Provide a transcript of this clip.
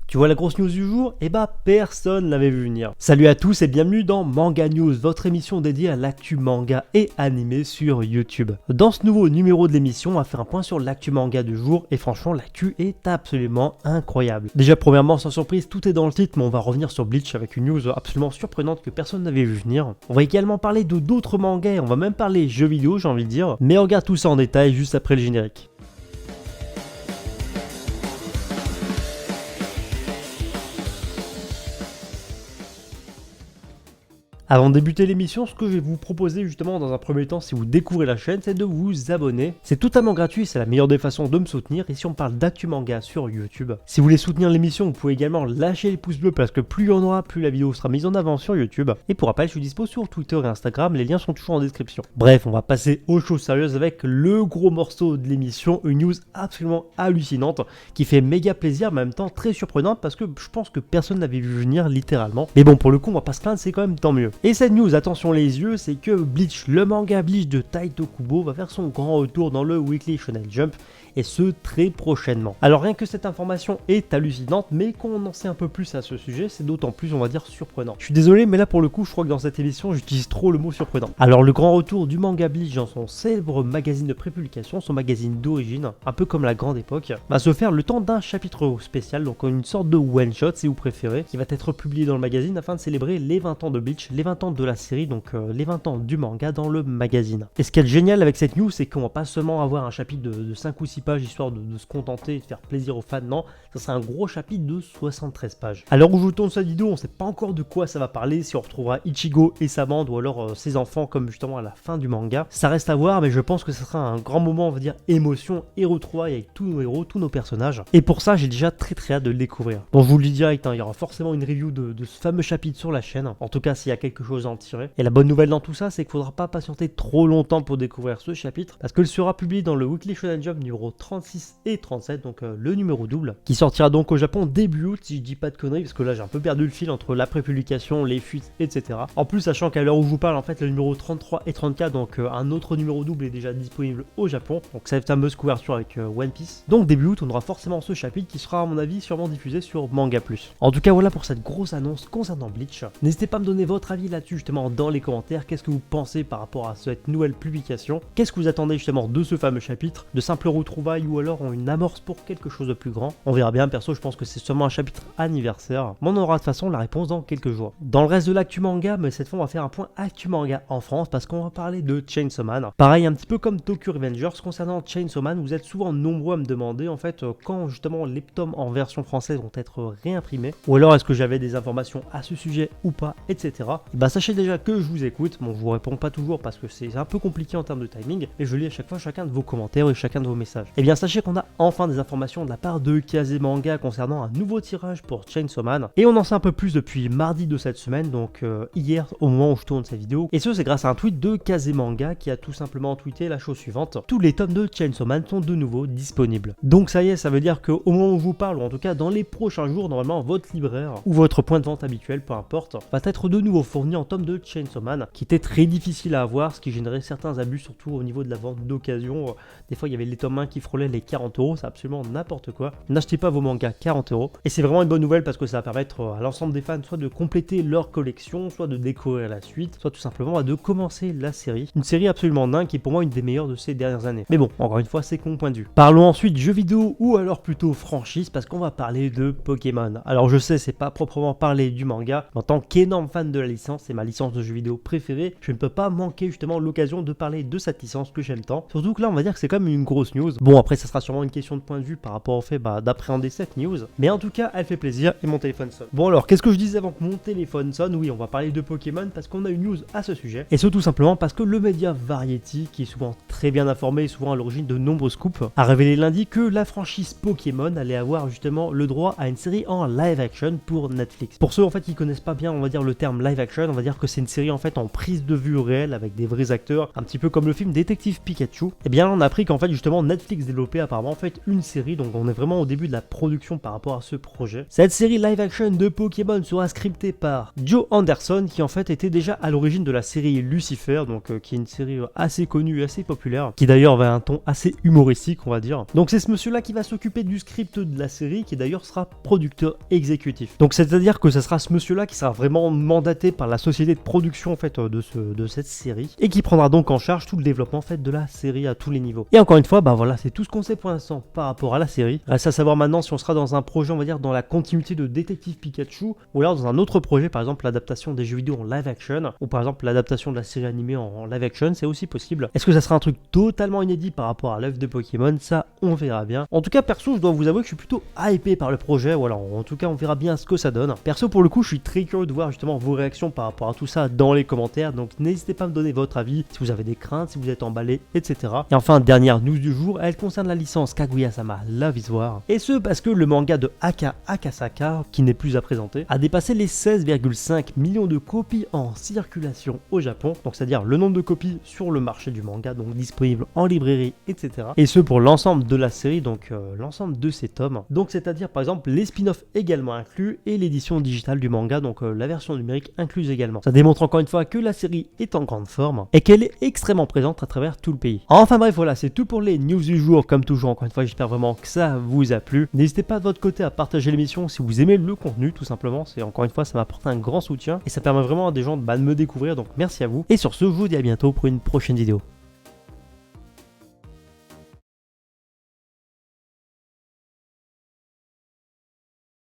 Tu vois la grosse news du jour? Eh bah personne l'avait vu venir. Salut à tous et bienvenue dans Manga News, votre émission dédiée à l'actu manga et animé sur YouTube. Dans ce nouveau numéro de l'émission, on va faire un point sur l'actu manga du jour et franchement l'actu est absolument incroyable. Déjà premièrement, sans surprise, tout est dans le titre mais on va revenir sur Bleach avec une news absolument surprenante que personne n'avait vu venir. On va également parler de d'autres mangas et on va même parler jeux vidéo j'ai envie de dire, mais on regarde tout ça en détail juste après le générique. Avant de débuter l'émission, ce que je vais vous proposer justement dans un premier temps, si vous découvrez la chaîne, c'est de vous abonner. C'est totalement gratuit, c'est la meilleure des façons de me soutenir. Et si on parle d'actu manga sur YouTube, si vous voulez soutenir l'émission, vous pouvez également lâcher les pouces bleus parce que plus il y en aura, plus la vidéo sera mise en avant sur YouTube. Et pour rappel, je suis dispo sur Twitter et Instagram, les liens sont toujours en description. Bref, on va passer aux choses sérieuses avec le gros morceau de l'émission, une news absolument hallucinante qui fait méga plaisir, mais en même temps très surprenante parce que je pense que personne n'avait vu venir littéralement. Mais bon, pour le coup, on va pas se plaindre, c'est quand même tant mieux. Et cette news, attention les yeux, c'est que Bleach, le manga Bleach de Tite Kubo va faire son grand retour dans le Weekly Shonen Jump et ce très prochainement. Alors rien que cette information est hallucinante, mais quand on en sait un peu plus à ce sujet, c'est d'autant plus on va dire surprenant. Je suis désolé mais là pour le coup je crois que dans cette émission j'utilise trop le mot surprenant. Alors le grand retour du manga Bleach dans son célèbre magazine de prépublication, son magazine d'origine, un peu comme la grande époque, va se faire le temps d'un chapitre spécial, donc une sorte de one shot si vous préférez, qui va être publié dans le magazine afin de célébrer les 20 ans de Bleach, les 20 ans de la série, donc les 20 ans du manga dans le magazine. Et ce qui est génial avec cette news, c'est qu'on va pas seulement avoir un chapitre de 5 ou 6 pages histoire de se contenter et de faire plaisir aux fans, non, ça sera un gros chapitre de 73 pages. À l'heure où je tourne cette vidéo, on sait pas encore de quoi ça va parler, si on retrouvera Ichigo et sa bande ou alors ses enfants comme justement à la fin du manga. Ça reste à voir, mais je pense que ce sera un grand moment, on va dire, émotion et retrouvailles avec tous nos héros, tous nos personnages. Et pour ça, j'ai déjà très hâte de le découvrir. Donc je vous le dis direct, hein, il y aura forcément une review de ce fameux chapitre sur la chaîne, en tout cas s'il y a quelque chose à en tirer. Et la bonne nouvelle dans tout ça, c'est qu'il faudra pas patienter trop longtemps pour découvrir ce chapitre, parce qu'il sera publié dans le Weekly Shonen Jump numéro 36 et 37, donc le numéro double, qui sortira donc au Japon début août, si je dis pas de conneries, parce que là j'ai un peu perdu le fil entre la pré-publication, les fuites, etc. En plus, sachant qu'à l'heure où je vous parle, en fait, le numéro 33 et 34, donc un autre numéro double est déjà disponible au Japon, donc cette fameuse couverture avec One Piece. Donc début août, on aura forcément ce chapitre qui sera, à mon avis, sûrement diffusé sur Manga Plus. En tout cas, voilà pour cette grosse annonce concernant Bleach. N'hésitez pas à me donner votre avis là-dessus, justement, dans les commentaires. Qu'est-ce que vous pensez par rapport à cette nouvelle publication? Qu'est-ce que vous attendez justement de ce fameux chapitre? De simples retrouvailles ou alors une amorce pour quelque chose de plus grand? On verra bien, perso je pense que c'est seulement un chapitre anniversaire, mais on aura de toute façon la réponse dans quelques jours. Dans le reste de l'actu manga, mais cette fois on va faire un point actu manga en France parce qu'on va parler de Chainsaw Man. Pareil, un petit peu comme Tokyo Revengers, concernant Chainsaw Man, vous êtes souvent nombreux à me demander en fait quand justement les tomes en version française vont être réimprimés, ou alors est-ce que j'avais des informations à ce sujet ou pas, etc. Et bah sachez déjà que je vous écoute. Bon, je vous réponds pas toujours parce que c'est un peu compliqué en termes de timing, et je lis à chaque fois chacun de vos commentaires et chacun de vos messages. Et bien sachez qu'on a enfin des informations de la part de Kazemanga concernant un nouveau tirage pour Chainsaw Man, et on en sait un peu plus depuis mardi de cette semaine, donc hier au moment où je tourne cette vidéo, et ce c'est grâce à un tweet de Kazemanga qui a tout simplement tweeté la chose suivante: tous les tomes de Chainsaw Man sont de nouveau disponibles. Donc ça y est, ça veut dire qu'au moment où je vous parle, ou en tout cas dans les prochains jours, normalement votre libraire ou votre point de vente habituel, peu importe, va être de nouveau fourni en tome de Chainsaw Man, qui était très difficile à avoir, ce qui générait certains abus, surtout au niveau de la vente d'occasion. Des fois il y avait les tomes 1 qui frôlaient les 40€, c'est absolument n'importe quoi. N'achetez pas vos mangas 40€, et c'est vraiment une bonne nouvelle parce que ça va permettre à l'ensemble des fans soit de compléter leur collection, soit de découvrir la suite, soit tout simplement de commencer la série. Une série absolument dingue qui est pour moi une des meilleures de ces dernières années. Mais bon, encore une fois c'est mon point de vue. Parlons ensuite jeux vidéo ou alors plutôt franchise, parce qu'on va parler de Pokémon. Alors je sais, c'est pas proprement parler du manga, mais en tant qu'énorme fan de la licence, c'est ma licence de jeux vidéo préférée, je ne peux pas manquer justement l'occasion de parler de cette licence que j'aime tant. Surtout que là on va dire que c'est quand même une grosse news. Bon, après ça sera sûrement une question de point de vue par rapport au fait d'appréhender cette news, mais en tout cas elle fait plaisir et mon téléphone sonne. Bon alors, qu'est-ce que je disais avant que mon téléphone sonne? Oui, on va parler de Pokémon parce qu'on a une news à ce sujet, et ce tout simplement parce que le média Variety, qui est souvent très bien informé et souvent à l'origine de nombreux scoops, a révélé lundi que la franchise Pokémon allait avoir justement le droit à une série en live action pour Netflix. Pour ceux en fait qui connaissent pas bien, on va dire le terme live action, on va dire que c'est une série en fait en prise de vue réelle avec des vrais acteurs, un petit peu comme le film Détective Pikachu. Et bien on a appris qu'en fait justement Netflix Netflix développait apparemment en fait une série, donc on est vraiment au début de la production par rapport à ce projet. Cette série live action de Pokémon sera scriptée par Joe Anderson, qui en fait était déjà à l'origine de la série Lucifer, donc qui est une série assez connue et assez populaire, qui d'ailleurs va un ton assez humoristique, on va dire. Donc c'est ce monsieur-là qui va s'occuper du script de la série, qui d'ailleurs sera producteur exécutif. Donc c'est-à-dire que ce sera ce monsieur-là qui sera vraiment mandaté par la société de production en fait de cette série, et qui prendra donc en charge tout le développement en fait de la série à tous les niveaux. Et encore une fois, bah voilà, c'est tout ce qu'on sait pour l'instant par rapport à la série. Reste à savoir maintenant si on sera dans un projet, on va dire, dans la continuité de Détective Pikachu, ou alors dans un autre projet, par exemple l'adaptation des jeux vidéo en live action, ou par exemple l'adaptation de la série animée en live action, c'est aussi possible. Est-ce que ça sera un truc totalement inédit par rapport à l'œuvre de Pokémon? Ça, on verra bien. En tout cas, perso, je dois vous avouer que je suis plutôt hypé par le projet, voilà, en tout cas, on verra bien ce que ça donne. Perso, pour le coup, je suis très curieux de voir justement vos réactions par rapport à tout ça dans les commentaires, donc n'hésitez pas à me donner votre avis, si vous avez des craintes, si vous êtes emballé, etc. Et enfin, dernière news du jour, elle concerne la licence Kaguya-sama Love is War, et ce parce que le manga de Aka Akasaka, qui n'est plus à présenter, a dépassé les 16,5 millions de copies en circulation au Japon, donc c'est-à-dire le nombre de copies sur le marché du manga, donc disponible en librairie, etc. Et ce pour l'ensemble de la série, donc l'ensemble de ces tomes, donc c'est-à-dire par exemple les spin-offs également inclus et l'édition digitale du manga, donc la version numérique incluse également. Ça démontre encore une fois que la série est en grande forme et qu'elle est extrêmement présente à travers tout le pays. Enfin bref, voilà, c'est tout pour les news du jour. Comme toujours, encore une fois, j'espère vraiment que ça vous a plu. N'hésitez pas de votre côté à partager l'émission si vous aimez le contenu, tout simplement. C'est encore une fois, ça m'apporte un grand soutien et ça permet vraiment à des gens de me découvrir, donc merci à vous. Et sur ce, je vous dis à bientôt pour une prochaine vidéo.